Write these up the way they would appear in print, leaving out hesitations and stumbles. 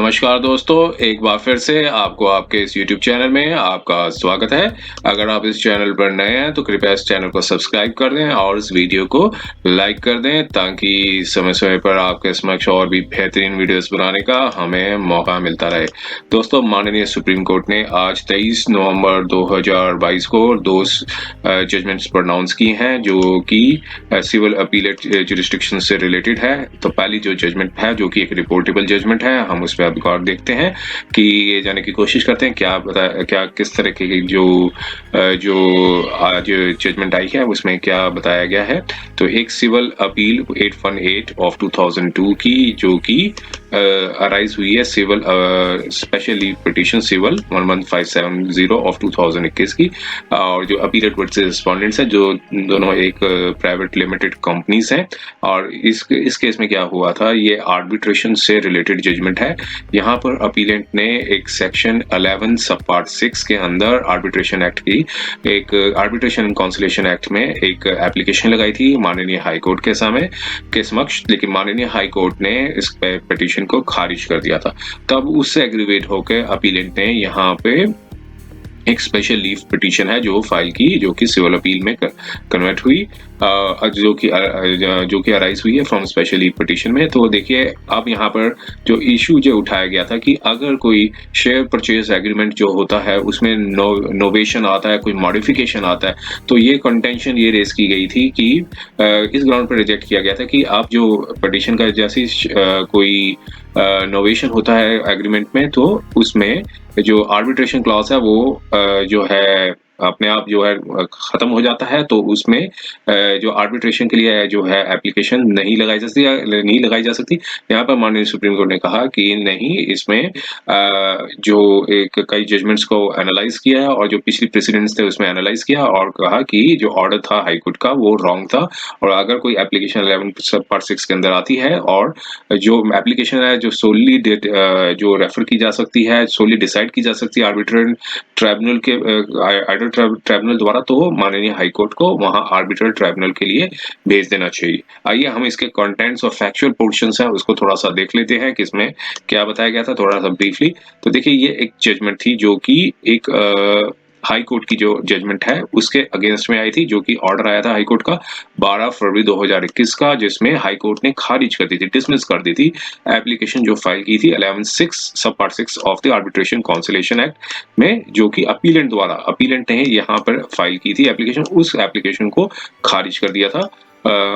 नमस्कार दोस्तों, एक बार फिर से आपको आपके इस YouTube चैनल में आपका स्वागत है। अगर आप इस चैनल पर नए हैं तो कृपया इस चैनल को सब्सक्राइब कर दें और इस वीडियो को लाइक कर दें ताकि समय-समय पर आपके समक्ष और भी बेहतरीन वीडियोस बनाने का हमें मौका मिलता रहे। दोस्तों, माननीय सुप्रीम कोर्ट ने आज 23 नवंबर 2022 को दो जजमेंट्स प्रोनाउंस की हैं जो कि सिविल अपीलेट जुरिस्डिक्शन से रिलेटेड है। तो पहली जो जजमेंट है जो कि एक रिपोर्टेबल जजमेंट है, हम उस पे अब गौर देखते हैं कि ये जानने की कोशिश करते हैं क्या किस तरह की जो आज जजमेंट आई है उसमें क्या बताया गया है। तो एक सिविल अपील 818 ऑफ 2002 की जो कि अराइज हुई है civil special leave petition civil 11570 of 2021 की, और जो अपीलेट वर्सेस रिस्पोंडेंट्स है जो दोनों एक प्राइवेट लिमिटेड कंपनीज हैं। और इस केस में क्या हुआ था, ये आर्बिट्रेशन से रिलेटेड जजमेंट है। यहाँ पर अपीलेंट ने एक सेक्शन 11 सब पार्ट 6 के अंदर आर्बिट्रेशन एक्ट की एक आर्बिट्रेशन एंड कॉन्सिलेशन एक्ट में एक एप्लीकेशन लगाई थी माननीय हाई कोर्ट के समक्ष, लेकिन माननीय हाई कोर्ट ने इस पिटीशन को खारिज कर दिया था। तब उससे एग्रीवेट होकर अपीलेंट ने यहाँ पे एक स्पेशल लीव पिटीशन है जो फाइल की, जो कि सिविल अपील में कन्वर्ट हुई, जो कि अराइज हुई है फ्रॉम स्पेशल लीव पिटीशन में। तो देखिए, अब यहाँ पर जो इशू जो उठाया गया था कि अगर कोई शेयर परचेज एग्रीमेंट जो होता है उसमें नोवेशन आता है, कोई मॉडिफिकेशन आता है, तो ये कंटेंशन ये रेज की गई थी कि इस ग्राउंड पर रिजेक्ट किया गया था कि आप जो पिटीशन का जैसे कोई नोवेशन होता है एग्रीमेंट में, तो उसमें जो आर्बिट्रेशन क्लॉज है वो जो है अपने आप जो है खत्म हो जाता है। तो उसमें जो आर्बिट्रेशन के लिए जो है एप्लीकेशन नहीं लगाई जा सकती। यहाँ पर माननीय सुप्रीम कोर्ट ने कहा कि नहीं, इसमें जो एक कई जजमेंट्स को एनालाइज किया है और जो पिछली प्रेसिडेंट्स थे उसमें एनालाइज किया और कहा कि जो ऑर्डर था हाई कोर्ट का वो रॉन्ग था। और अगर कोई एप्लीकेशन 11 पार्ट 6 के अंदर आती है और जो एप्लीकेशन है जो सोली जो रेफर की जा सकती है, सोली डिसाइड की जा सकती है आर्बिट्रल ट्राइब्यूनल के ट्राइब्यूनल द्वारा, तो माननीय हाई कोर्ट को वहां आर्बिट्रल ट्राइब्यूनल के लिए भेज देना चाहिए। आइए हम इसके कंटेंट्स और फैक्चुअल पोर्शंस है उसको थोड़ा सा देख लेते हैं कि इसमें क्या बताया गया था, थोड़ा सा ब्रीफली। तो देखिए, ये एक जजमेंट थी जो कि एक हाई कोर्ट की जो जजमेंट है उसके अगेंस्ट में आई थी, जो कि ऑर्डर आया था हाई कोर्ट का 12 फरवरी 2021 का, जिसमें हाई कोर्ट ने खारिज कर दी थी, डिसमिस कर दी थी एप्लीकेशन जो फाइल की थी 11(6) सब part 6 of the arbitration conciliation act में, जो कि अपीलेंट ने यहाँ पर फाइल की थी एप्लीकेशन। उस एप्लीकेशन को खारिज कर दिया था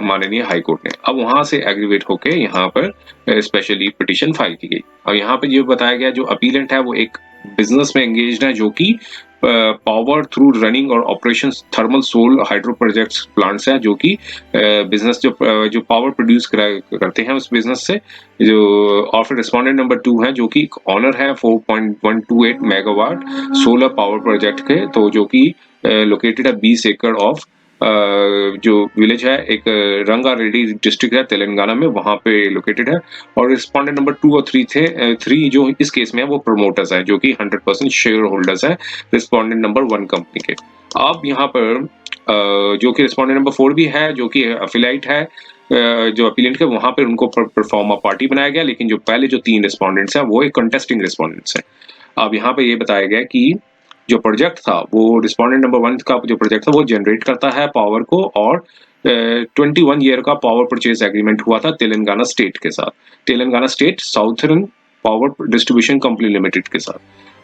माननीय हाई कोर्ट ने। अब वहां से एग्रीवेट होके यहाँ पर स्पेशली पिटीशन फाइल की गई। और यहाँ पे ये बताया गया जो अपीलेंट है वो एक बिजनेस में एंगेज्ड है जो कि पावर थ्रू रनिंग और operation thermal solar hydro projects plants है, जो कि बिजनेस जो पावर प्रोड्यूस करते हैं उस बिजनेस से। जो और फिर रिस्पोंडेंट नंबर 2 है जो कि ऑनर है 4.128 मेगावाट सोलर पावर प्रोजेक्ट के, तो जो कि लोकेटेड है 20 एकड़ ऑफ जो विलेज है एक रंगारेड्डी डिस्ट्रिक्ट है तेलंगाना में, वहां पे लोकेटेड है। और रिस्पोंडेंट नंबर 2 और 3 थे 3 जो इस केस में है वो प्रमोटर्स हैं जो कि 100% शेयर होल्डर्स है रिस्पोंडेंट नंबर 1 कंपनी के। अब यहाँ पर जो कि रिस्पोंडेंट नंबर 4 भी है जो कि अफिलाइट है जो अपीलेंट के, वहां पर उनको परफॉर्मा पार्टी बनाया गया, लेकिन जो पहले जो 3 रिस्पोंडेंट्स है वो एक कंटेस्टिंग रिस्पोंडेंट्स है। अब यहाँ पे ये बताया गया कि जो प्रोजेक्ट था वो रिस्पोंडेंट नंबर 1 का जो प्रोजेक्ट था वो जनरेट करता है पावर को, और 21 ईयर का पावर परचेज एग्रीमेंट हुआ था तेलंगाना स्टेट के साथ, Telangana state southern power distribution company limited के साथ।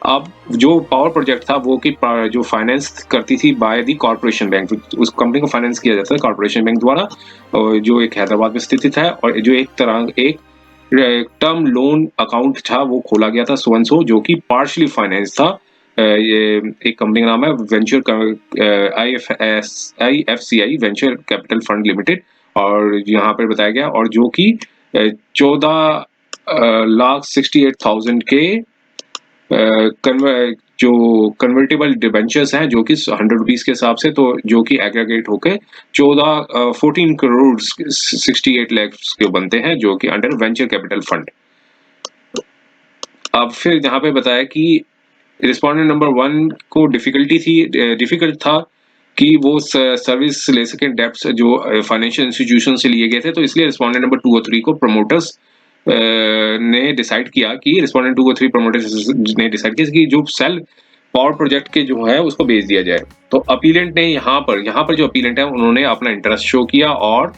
अब जो पावर प्रोजेक्ट था वो की जो फाइनेंस करती थी बाय दी कॉर्पोरेशन बैंक, उस कंपनी को फाइनेंस किया जाता है कॉर्पोरेशन बैंक द्वारा, जो एक हैदराबाद में स्थित है। और जो एक टर्म लोन अकाउंट था वो खोला गया था सोनसो, जो कि पार्शली फाइनेंस था। ये एक कंपनी का नाम है venture IFCI venture capital fund limited, और यहाँ पर बताया गया, और जो कि 14,68,000 के जो कन्वर्टेबल डिबेंचर्स हैं जो कि 100 रुपीज के हिसाब से, तो जो कि एग्रीगेट होके 14 करोड़ 68 लाख के बनते हैं, जो कि अंडर वेंचर कैपिटल फंड। अब फिर यहाँ पे बताया कि रिस्पोंडेंट नंबर 1 को डिफिकल्ट था कि वो सर्विस ले सके डेब्ट्स जो फाइनेंशियल इंस्टीट्यूशन से लिए गए थे, तो इसलिए रिस्पोंडेंट नंबर 2 और 3 को प्रमोटर्स ने डिसाइड किया कि रिस्पोंडेंट 2 और 3 प्रमोटर्स ने डिसाइड किया कि जो सेल पावर प्रोजेक्ट के जो है उसको बेच दिया जाए। तो अपीलेंट ने यहाँ पर जो अपीलेंट है उन्होंने अपना इंटरेस्ट शो किया और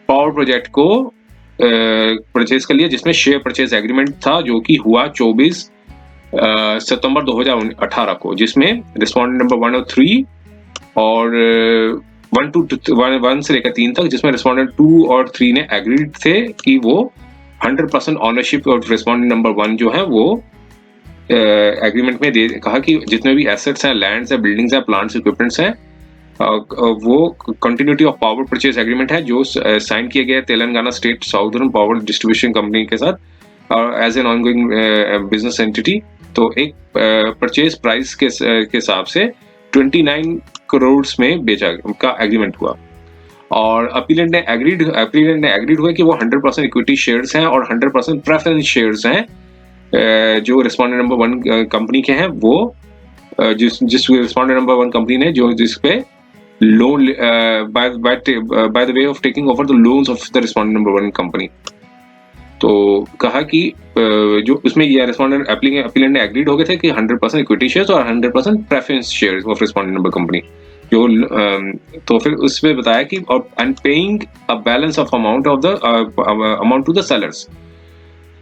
पावर प्रोजेक्ट को परचेज कर लिया, जिसमें शेयर परचेज एग्रीमेंट था जो कि हुआ 24 सितंबर 2018 को, जिसमें रिस्पोंडेंट नंबर 1 और 3 और 1 से लेकर 3 तक, जिसमें रिस्पोंडेंट 2 और 3 ने एग्रीड थे कि वो 100% ऑनरशिप ऑफ रिस्पोंडेंट नंबर 1 जो है वो एग्रीमेंट में कहा कि जितने भी एसेट्स हैं, लैंड्स हैं, बिल्डिंग्स हैं, प्लांट्स, इक्विपमेंट्स हैं, वो continuity of power purchase agreement है जो साइन किया गया Telangana state southern power distribution company के साथ और as an ongoing business entity. तो एक परचेज प्राइस के हिसाब से 29 करोड़ में बेचा का एग्रीमेंट हुआ और अपीलेंट ने एग्रीड हुआ कि वो 100% इक्विटी शेयर्स हैं और 100% प्रेफरेंस शेयर्स हैं जो रिस्पोंडेंट नंबर 1 कंपनी के हैं, वो जिस रिस्पोंडेंट नंबर 1 कंपनी ने जो जिस पे loan by the way of taking over the loans of the respondent number 1 company. तो कहा कि जो उसमें ये रिस्पोंडेंट अपीलेंट ने एग्रीड हो गए थे कि 100% इक्विटी शेयर्स और 100% preference shares of respondent number company जो तो फिर उसमें बताया कि and paying a balance of amount to the sellers.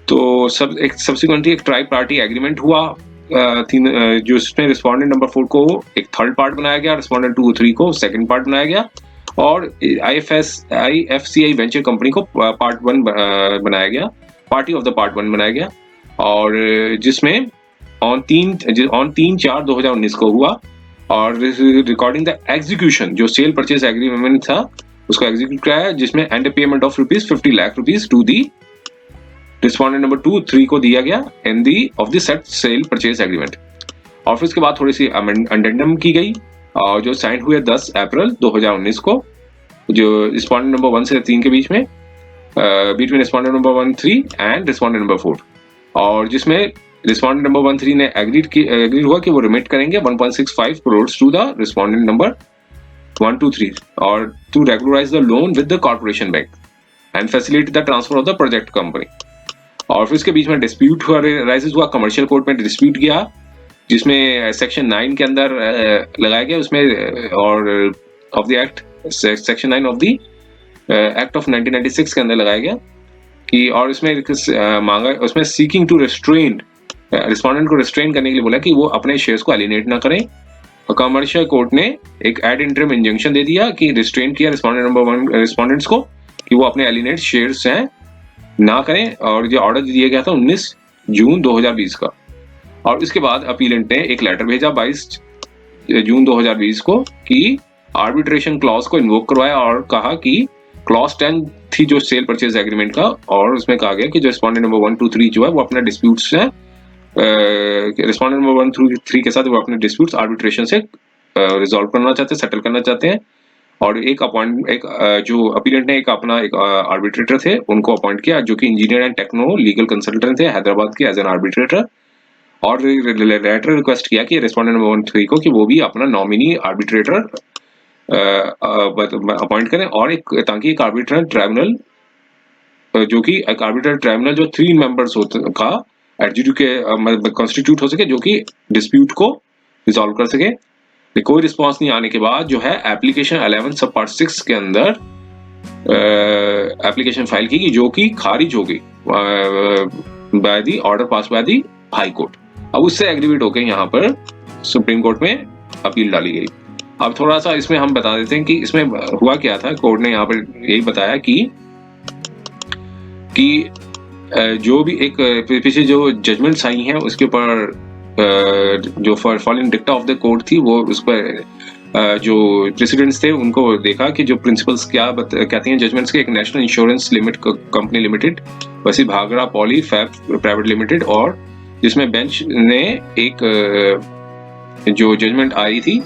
तो एक सब्सिक्वेंटली एक ट्राई पार्टी एग्रीमेंट हुआ जो इसमें रिस्पोंडेंट नंबर 4 को एक थर्ड पार्ट बनाया गया, रिस्पोंडेंट 2 और 3 को सेकंड पार्ट बनाया गया और IFCI वेंचर कंपनी को पार्ट 1 बनाया गया, पार्टी ऑफ द पार्ट 1 बनाया गया और जिसमें ऑन 3/4/2019 को हुआ और रिकॉर्डिंग द एग्जीक्यूशन जो सेल परचेज एग्रीमेंट था उसको एग्जीक्यूट कराया, जिसमें and payment of ₹50 lakh to the respondent number 2 3 को दिया गया in the of the said sale purchase agreement. और फिर उसके बाद थोड़ी सी अमेंडम की गई और जो साइन हुए 10 अप्रैल 2019 को, जो रिस्पोंडेंट नंबर 1 से 3 के बीच में between respondent number 1 3 and respondent number 4 और जिसमें रिस्पोंडेंट नंबर 1 3 ने एग्रीड हुआ कि वो रिमिट करेंगे 1.65 crore to the respondent number 1 2 3 और to regularise the loan with the corporation bank and facilitate the transfer of the project company. और फिर इसके बीच में डिस्प्यूट राइजेस हुआ, कमर्शियल कोर्ट में डिस्प्यूट गया जिसमें सेक्शन 9 के अंदर लगाया गया उसमें और of the act section 9 of the act of 1996 के अंदर लगाया गया कि और इसमें मांगा उसमें सीकिंग टू रेस्ट्रेन रिस्पोंडेंट को रेस्ट्रेन करने के लिए बोला कि वो अपने शेयर्स को एलिनेट ना करें। कमर्शियल कोर्ट ने एक एड इंटरम इंजंक्शन दे दिया कि रिस्ट्रेन किया रिस्पोंडेंट नंबर 1 रिस्पोंडेंट्स को कि वो अपने एलिनेट शेयर्स हैं ना करें और ये ऑर्डर दिया गया था 19 जून 2020 का। और इसके बाद अपीलेंट ने एक लेटर भेजा 22 जून 2020 को कि आर्बिट्रेशन क्लॉज को इन्वोक करवाया और कहा कि क्लॉज 10 थी जो सेल परचेज एग्रीमेंट का और उसमें कहा गया कि जो रिस्पोंडेंट नंबर 1 2 3 जो है वो अपना डिस्प्यूट्स हैं रिस्पोंडेंट नंबर 1 2 3 के साथ वो अपने डिस्प्यूट्स आर्बिट्रेशन से रिजॉल्व करना चाहते हैं, सेटल करना चाहते हैं। और जो अपीलेंट ने एक आर्बिट्रेटर थे उनको अपॉइंट किया जो कि engineer and techno legal consultant थे हैदराबाद के एज एन आर्बिट्रेटर और लेटर रिक्वेस्ट किया कि रिस्पोंडेंट नंबर 1 3 को कि वो भी अपना नॉमिनी आर्बिट्रेटर अपॉइंट करें और ताकि एक आर्बिट्रेटर ट्राइब्यूनल जो 3 मेंबर्स का कॉन्स्टिट्यूट हो सके जो कि डिस्प्यूट को रिजॉल्व कर सके। कोई रिस्पांस नहीं आने के बाद जो है एप्लीकेशन 11 सब पार्ट 6 के अंदर एप्लीकेशन फाइल की जो कि खारिज हो गई by the order pass by the high court. अब उससे एग्रीवेट होकर यहाँ पर सुप्रीम कोर्ट में अपील डाली गई। अब थोड़ा सा इसमें हम बता देते हैं कि इसमें हुआ क्या था। कोर्ट ने यहाँ पर यही बताया कि जो भी एक पीछे जो जजमेंट्स आई हैं उसके ऊपर जो फॉलोइंग डिक्टा ऑफ द कोर्ट थी वो उस पर जो प्रेसिडेंट्स थे उनको देखा कि जो प्रिंसिपल्स क्या कहती हैं जजमेंट्स के, एक नेशनल इंश्योरेंस कंपनी लिमिटेड, वैसी भागड़ा पॉली फैब प्राइवेट लिमिटेड और जिसमें बेंच ने एक जो जजमेंट आई थी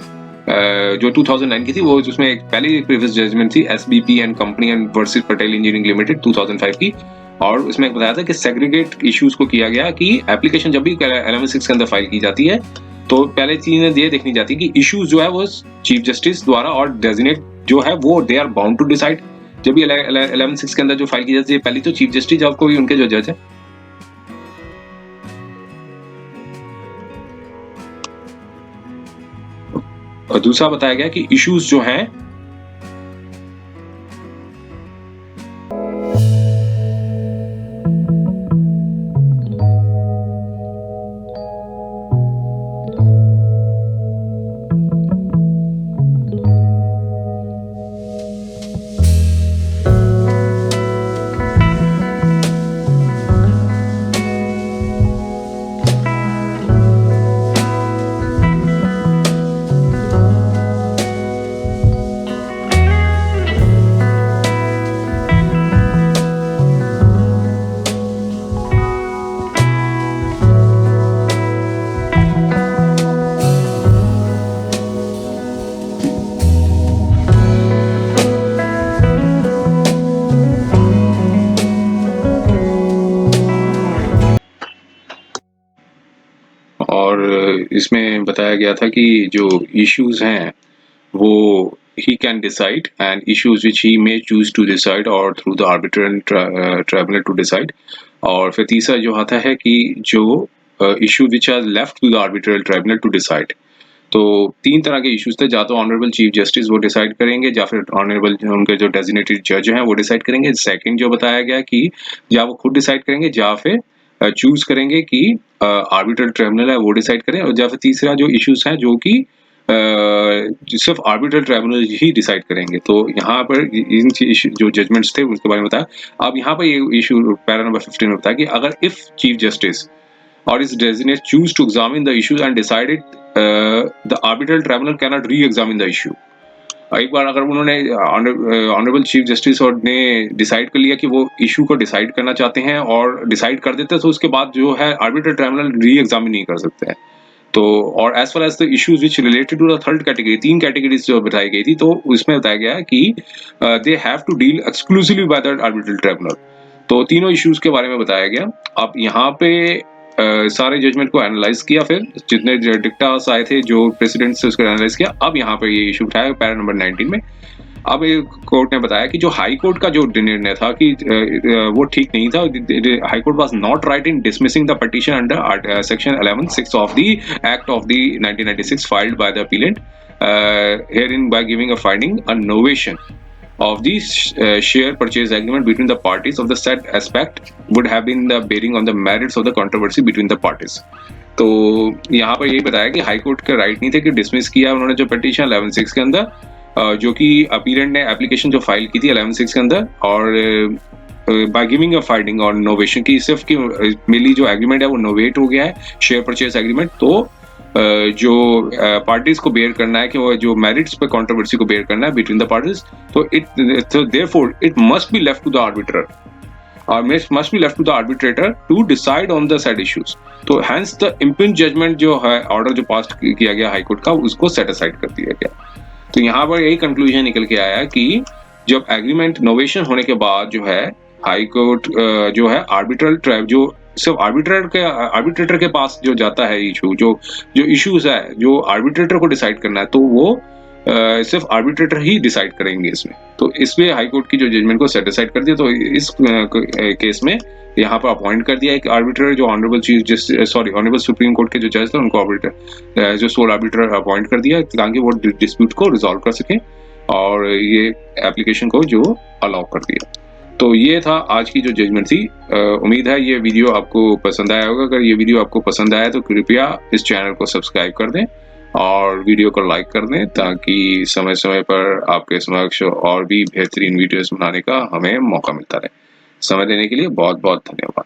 जो 2009 की थी वो जिसमें एक पहली प्रीवियस जजमेंट थी SBP and company and versus Patel engineering limited 2005 की और उसमें बताया था कि सेग्रीगेट इश्यूज को किया गया कि एप्लीकेशन जब भी 11(6) के अंदर फाइल की जाती है तो पहले चीजें ये देखनी जाती है कि इश्यूज जो है वो चीफ जस्टिस द्वारा और डेजिग्नेट जो है वो they are bound to decide जब ये 11(6) के अंदर जो फाइल की जाती है, पहली तो चीफ जस्टिस ऑफ कोई उनके जो जज है, और दूसरा बताया गया कि इश्यूज जो हैं और इसमें बताया गया था कि जो इश्यूज हैं वो he can decide and issues which he may choose to decide or through the arbitrary tribunal to decide. और फिर तीसरा जो आता है कि जो issue which are left to the arbitral tribunal to decide. तो तीन तरह के इश्यूज थे, या तो ऑनरेबल चीफ जस्टिस वो डिसाइड करेंगे या फिर ऑनरेबल उनके जो डेजिग्नेटेड जज हैं वो डिसाइड करेंगे। सेकंड जो बताया गया कि या वो खुद डिसाइड करेंगे या फिर चूज करेंगे कि आर्बिट्रल ट्रिब्यूनल है वो डिसाइड करें, और या फिर तीसरा जो इश्यूज हैं जो कि सिर्फ आर्बिट्रल ट्रिब्यूनल ही डिसाइड करेंगे। तो यहाँ पर इन जो जजमेंट्स थे उसके बारे में बताया। अब यहाँ पर ये इशू पैरा नंबर 15 में बताया कि अगर if chief justice or his designate choose to examine the issues and decide it, the arbitral tribunal cannot re-examine the issue. एक बार अगर उन्होंने ऑनरेबल चीफ जस्टिस और ने डिसाइड कर लिया कि वो इशू को डिसाइड करना चाहते हैं और डिसाइड कर देते हैं, तो उसके बाद जो है आर्बिट्रल ट्रिब्यूनल री एग्जामिन नहीं कर सकते हैं। तो और as well as the issues which related to the third category, तीन कैटेगरीज जो बताई गई थी, तो उसमें बताया गया कि they have to deal exclusively by the arbitral tribunal. तो तीनों इश्यूज के बारे में बताया गया। अब यहाँ पे सारे जजमेंट को एनालाइज किया, फिर जितने डिक्टास आए थे जो प्रेसिडेंट से उसको एनालाइज किया। अब यहाँ पे ये इशू उठाया पैरा नंबर 19 में। अब कोर्ट ने बताया कि जो हाई कोर्ट का जो निर्णय था कि वो ठीक नहीं था। High court was not right in dismissing the petition under section 11(6) of the act of the 1996 filed by the appellant herein by giving a finding a novation of the share purchase agreement between the parties of the said aspect would have been the bearing on the merits of the controversy between the parties. तो यहाँ पर यही बताया कि high court का right नहीं थे कि डिसमिस किया उन्होंने जो पिटीशन 11(6) के अंदर, जो कि अपीलेंट ने एप्लीकेशन जो फाइल की थी 11(6) के अंदर, और bye giving a finding on novation की सिर्फ की मेनली जो एग्रीमेंट है वो नोवेट हो गया है शेयर परचेज एग्रीमेंट। तो जो पार्टीज को बेयर करना है कि वो जो मेरिट्स पे कंट्रोवर्सी को बेयर करना है बिटवीन द पार्टीज, तो therefore it must be left to the arbitrator और must be left to the arbitrator to decide on the side issues. तो हेंस द इम्पिंज जजमेंट जो है ऑर्डर जो पास किया गया हाई कोर्ट का, उसको सेट असाइड कर दिया गया। तो यहाँ पर यही कंक्लूजन निकल के आया कि जब एग्रीमेंट नोवेशन होने के बाद जो है हाई कोर्ट जो है आर्बिट्रल ट्राइब जो सिर्फ आर्बिट्रेटर के पास जो जाता है इशू, जो इश्यूज है जो आर्बिट्रेटर को डिसाइड करना है, तो वो सिर्फ आर्बिट्रेटर ही डिसाइड करेंगे इसमें। तो इसलिए हाई कोर्ट की जो जजमेंट को सेटिस्फाइड कर दिया। तो इस केस में यहाँ पर अपॉइंट कर दिया एक आर्बिट्रेटर, जो ऑनरेबल सुप्रीम कोर्ट के जो जज थे उनको आर्बिट्रेटर जो सोल आर्बिट्रेटर अपॉइंट कर दिया ताकि वो डिस्प्यूट को रिजॉल्व कर सकें और ये एप्लीकेशन को जो अलाउ कर दिया। तो ये था आज की जो जजमेंट थी। उम्मीद है ये वीडियो आपको पसंद आया होगा। अगर ये वीडियो आपको पसंद आया तो कृपया इस चैनल को सब्सक्राइब कर दें और वीडियो को लाइक कर दें ताकि समय समय पर आपके समक्ष और भी बेहतरीन वीडियोस बनाने का हमें मौका मिलता रहे। समय देने के लिए बहुत बहुत धन्यवाद।